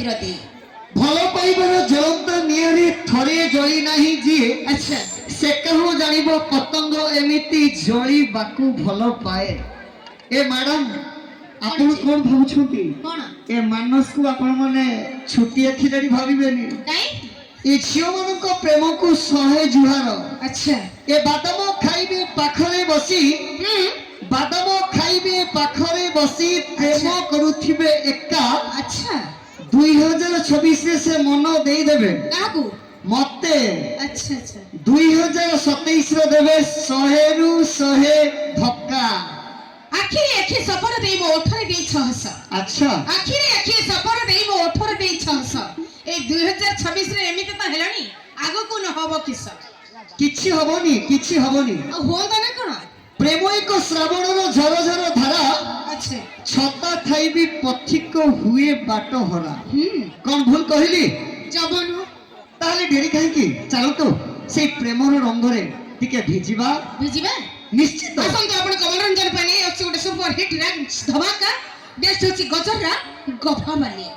বিরতি ভাল পাইবার জ্বলন্ত নিয়ারে থরে জଳି ନାହିଁ ଯିଏ আচ্ছা ସେ କାହୁ ଜାଣିବ ପତଙ୍ଗ ଏମିତି ଜଳିବାକୁ ଭଲ ପାଏ। ଏ ମ୍ୟାଡାମ ଆପଣ କଣ ଭାବୁଛନ୍ତି? কোন ଏ ମାନସକୁ ଆପଣ ମାନେ ଛୋଟିଆ ଖିଲାଡି ଭାବିବେନି। কাই ଏ ଝିଅ ମାନଙ୍କ ପ୍ରେମକୁ ଶହେ ଜୁହାର। আচ্ছা ଏ ବାଦାମ ଖାଇବେ ପାଖରେ ବସି হুম ବାଦାମ ଖାଇବେ ପାଖରେ ବସି ପ୍ରେମ କରୁଥିବେ ଏକା। আচ্ছা 2026 ସେ ମନ ଦେଇଦେବେ কাকু ମତେ। আচ্ছা আচ্ছা 2027 দেবে 100 ରୁ 100 ଧକ୍କା। আখিরে আখি সফর দেই মো ওঠরে দেই 600 আচ্ছা আখিরে আখি সফর দেই মো ওঠরে দেই 600 এই 2026 রে এমিতে তো হেলানি আগকু ন হবো কিস କିଛି ହବନି କିଛି ହବନି। হোন্দা না কোন ପ୍ରେମ ଏକ ଶ୍ରାବଣର ଝର ଝର ଧାରା আচ্ছা ଛତା ଖାଇବି ପଥିକ ହୁଏ ବାଟ ହରା। হুম କଣ ଭୁଲ କହିଲି? জবন ତାହେଲେ ଡେରି କାହିଁକି ଚାଲନ୍ତୁ ସେଇ ପ୍ରେମର ରଙ୍ଗରେ ଟିକେ ଭିଜିବା বুঝিবা ନିଶ୍ଚିତ। আসন্তু আপন কমলরঞ্জন পানি ଅଛି ଗୋଟେ সুপার হিট র্যাঙ্ক ধমাকা বেস্ট হচ্ছে গজররা গফা মালিয়া